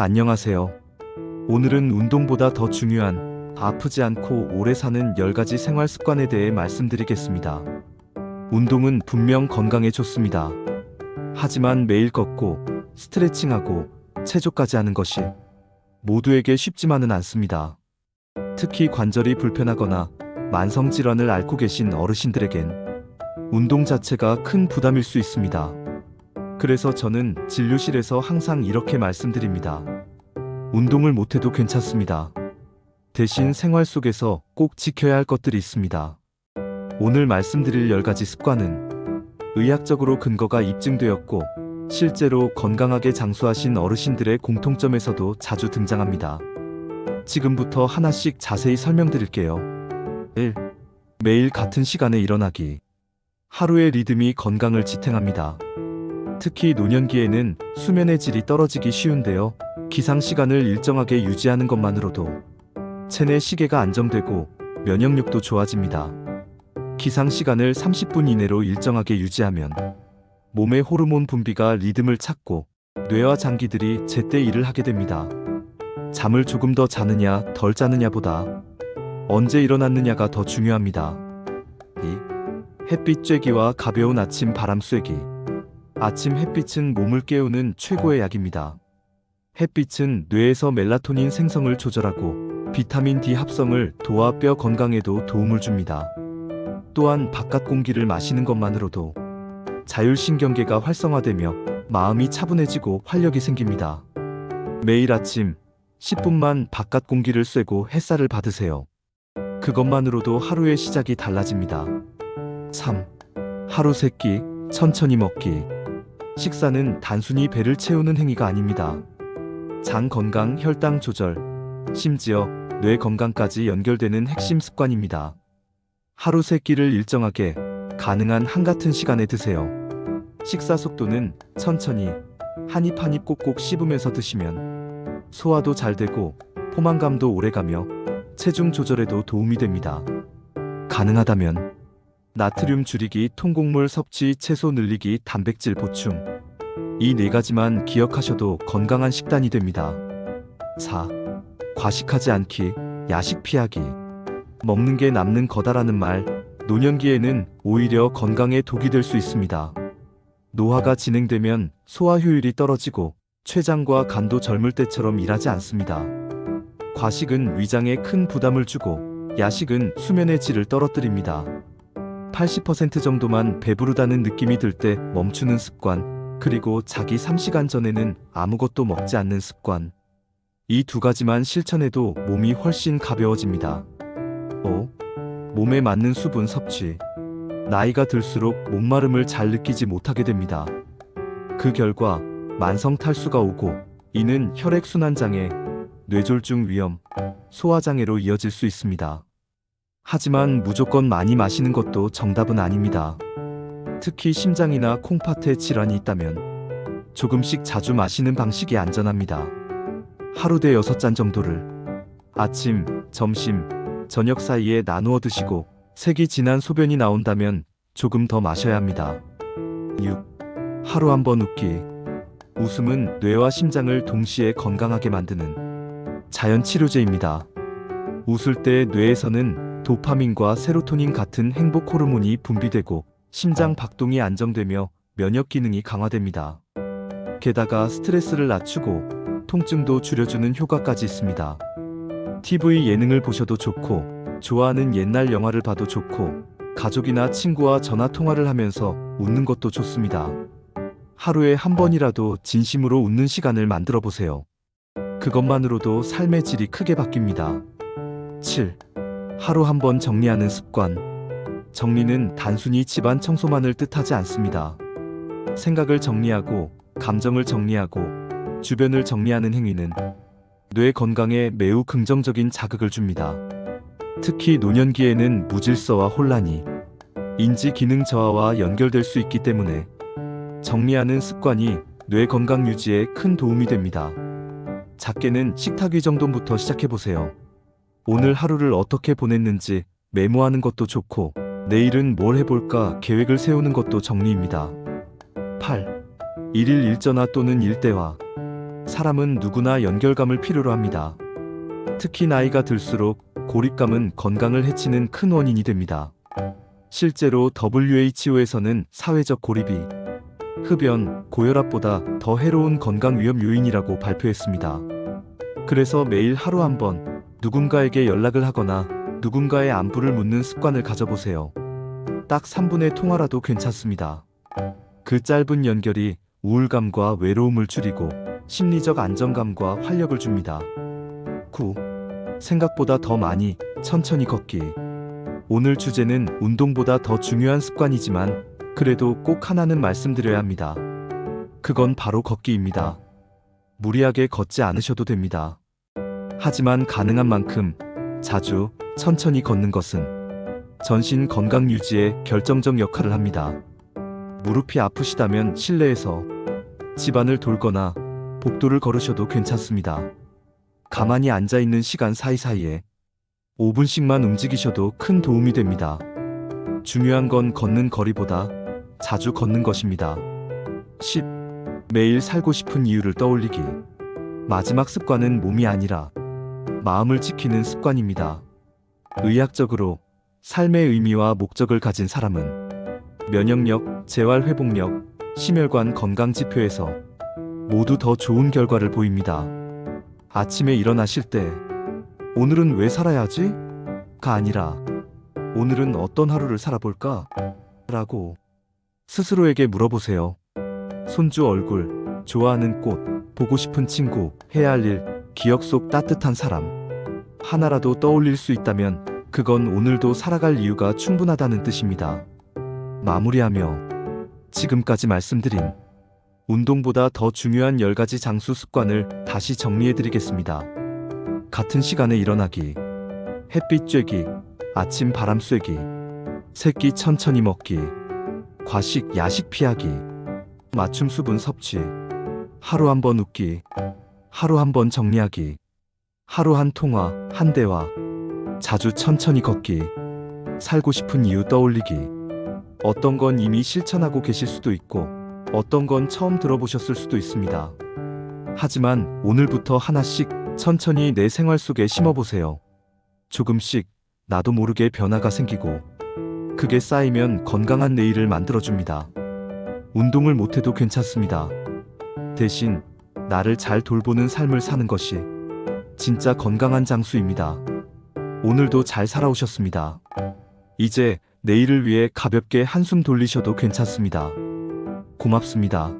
안녕하세요. 오늘은 운동보다 더 중요한 아프지 않고 오래 사는 10가지 생활 습관에 대해 말씀드리겠습니다. 운동은 분명 건강에 좋습니다. 하지만 매일 걷고 스트레칭하고 체조까지 하는 것이 모두에게 쉽지만은 않습니다. 특히 관절이 불편하거나 만성질환을 앓고 계신 어르신들에겐 운동 자체가 큰 부담일 수 있습니다. 그래서 저는 진료실에서 항상 이렇게 말씀드립니다. 운동을 못해도 괜찮습니다. 대신 생활 속에서 꼭 지켜야 할 것들이 있습니다. 오늘 말씀드릴 10가지 습관은 의학적으로 근거가 입증되었고 실제로 건강하게 장수하신 어르신들의 공통점에서도 자주 등장합니다. 지금부터 하나씩 자세히 설명드릴게요. 1. 매일 같은 시간에 일어나기. 하루의 리듬이 건강을 지탱합니다. 특히 노년기에는 수면의 질이 떨어지기 쉬운데요. 기상시간을 일정하게 유지하는 것만으로도 체내 시계가 안정되고 면역력도 좋아집니다. 기상시간을 30분 이내로 일정하게 유지하면 몸의 호르몬 분비가 리듬을 찾고 뇌와 장기들이 제때 일을 하게 됩니다. 잠을 조금 더 자느냐 덜 자느냐보다 언제 일어났느냐가 더 중요합니다. 2. 햇빛 쬐기와 가벼운 아침 바람 쐬기. 아침 햇빛은 몸을 깨우는 최고의 약입니다. 햇빛은 뇌에서 멜라토닌 생성을 조절하고 비타민 D 합성을 도와 뼈 건강에도 도움을 줍니다. 또한 바깥 공기를 마시는 것만으로도 자율신경계가 활성화되며 마음이 차분해지고 활력이 생깁니다. 매일 아침 10분만 바깥 공기를 쐬고 햇살을 받으세요. 그것만으로도 하루의 시작이 달라집니다. 3. 하루 세끼, 천천히 먹기. 식사는 단순히 배를 채우는 행위가 아닙니다. 장 건강, 혈당 조절, 심지어 뇌 건강까지 연결되는 핵심 습관입니다. 하루 세끼를 일정하게, 가능한 한같은 시간에 드세요. 식사 속도는 천천히, 한 입 한 입 꼭꼭 씹으면서 드시면 소화도 잘 되고 포만감도 오래가며 체중 조절에도 도움이 됩니다. 가능하다면 나트륨 줄이기, 통곡물 섭취, 채소 늘리기, 단백질 보충. 이 4가지만 기억하셔도 건강한 식단이 됩니다. 4. 과식하지 않기, 야식 피하기. 먹는 게 남는 거다라는 말, 노년기에는 오히려 건강에 독이 될 수 있습니다. 노화가 진행되면 소화 효율이 떨어지고 췌장과 간도 젊을 때처럼 일하지 않습니다. 과식은 위장에 큰 부담을 주고 야식은 수면의 질을 떨어뜨립니다. 80% 정도만 배부르다는 느낌이 들 때 멈추는 습관, 그리고 자기 3시간 전에는 아무것도 먹지 않는 습관. 이 2가지만 실천해도 몸이 훨씬 가벼워집니다. 5. 몸에 맞는 수분 섭취. 나이가 들수록 목마름을 잘 느끼지 못하게 됩니다. 그 결과 만성 탈수가 오고 이는 혈액순환장애, 뇌졸중 위험, 소화장애로 이어질 수 있습니다. 하지만 무조건 많이 마시는 것도 정답은 아닙니다. 특히 심장이나 콩팥에 질환이 있다면 조금씩 자주 마시는 방식이 안전합니다. 하루 대 6잔 정도를 아침, 점심, 저녁 사이에 나누어 드시고 색이 진한 소변이 나온다면 조금 더 마셔야 합니다. 6. 하루 한 번 웃기. 웃음은 뇌와 심장을 동시에 건강하게 만드는 자연 치료제입니다. 웃을 때 뇌에서는 도파민과 세로토닌 같은 행복 호르몬이 분비되고 심장 박동이 안정되며 면역 기능이 강화됩니다. 게다가 스트레스를 낮추고 통증도 줄여주는 효과까지 있습니다. TV 예능을 보셔도 좋고 좋아하는 옛날 영화를 봐도 좋고 가족이나 친구와 전화 통화를 하면서 웃는 것도 좋습니다. 하루에 한 번이라도 진심으로 웃는 시간을 만들어 보세요. 그것만으로도 삶의 질이 크게 바뀝니다. 7. 하루 한 번 정리하는 습관. 정리는 단순히 집안 청소만을 뜻하지 않습니다. 생각을 정리하고 감정을 정리하고 주변을 정리하는 행위는 뇌 건강에 매우 긍정적인 자극을 줍니다. 특히 노년기에는 무질서와 혼란이 인지 기능 저하와 연결될 수 있기 때문에 정리하는 습관이 뇌 건강 유지에 큰 도움이 됩니다. 작게는 식탁 위 정돈부터 시작해보세요. 오늘 하루를 어떻게 보냈는지 메모하는 것도 좋고 내일은 뭘 해볼까 계획을 세우는 것도 정리입니다. 8. 일일 일전화 또는 일대화. 사람은 누구나 연결감을 필요로 합니다. 특히 나이가 들수록 고립감은 건강을 해치는 큰 원인이 됩니다. 실제로 WHO에서는 사회적 고립이 흡연, 고혈압보다 더 해로운 건강 위험 요인이라고 발표했습니다. 그래서 매일 하루 한 번 누군가에게 연락을 하거나 누군가의 안부를 묻는 습관을 가져보세요. 딱 3분의 통화라도 괜찮습니다. 그 짧은 연결이 우울감과 외로움을 줄이고 심리적 안정감과 활력을 줍니다. 9. 생각보다 더 많이, 천천히 걷기. 오늘 주제는 운동보다 더 중요한 습관이지만 그래도 꼭 하나는 말씀드려야 합니다. 그건 바로 걷기입니다. 무리하게 걷지 않으셔도 됩니다. 하지만 가능한 만큼 자주, 천천히 걷는 것은 전신 건강 유지에 결정적 역할을 합니다. 무릎이 아프시다면 실내에서 집안을 돌거나 복도를 걸으셔도 괜찮습니다. 가만히 앉아있는 시간 사이사이에 5분씩만 움직이셔도 큰 도움이 됩니다. 중요한 건 걷는 거리보다 자주 걷는 것입니다. 10. 매일 살고 싶은 이유를 떠올리기. 마지막 습관은 몸이 아니라 마음을 지키는 습관입니다. 의학적으로 삶의 의미와 목적을 가진 사람은 면역력, 재활회복력, 심혈관 건강 지표에서 모두 더 좋은 결과를 보입니다. 아침에 일어나실 때 오늘은 왜 살아야지? 가 아니라 오늘은 어떤 하루를 살아볼까? 라고 스스로에게 물어보세요. 손주 얼굴, 좋아하는 꽃, 보고 싶은 친구, 해야 할 일, 기억 속 따뜻한 사람 하나라도 떠올릴 수 있다면 그건 오늘도 살아갈 이유가 충분하다는 뜻입니다. 마무리하며 지금까지 말씀드린 운동보다 더 중요한 10가지 장수 습관을 다시 정리해드리겠습니다. 같은 시간에 일어나기, 햇빛 쬐기, 아침 바람 쐬기, 새끼 천천히 먹기, 과식 야식 피하기, 맞춤 수분 섭취, 하루 한 번 웃기, 하루 한 번 정리하기, 하루 한 통화, 한 대화, 자주 천천히 걷기, 살고 싶은 이유 떠올리기. 어떤 건 이미 실천하고 계실 수도 있고 어떤 건 처음 들어보셨을 수도 있습니다. 하지만 오늘부터 하나씩 천천히 내 생활 속에 심어보세요. 조금씩 나도 모르게 변화가 생기고 그게 쌓이면 건강한 내일을 만들어줍니다. 운동을 못해도 괜찮습니다. 대신 나를 잘 돌보는 삶을 사는 것이 진짜 건강한 장수입니다. 오늘도 잘 살아오셨습니다. 이제 내일을 위해 가볍게 한숨 돌리셔도 괜찮습니다. 고맙습니다.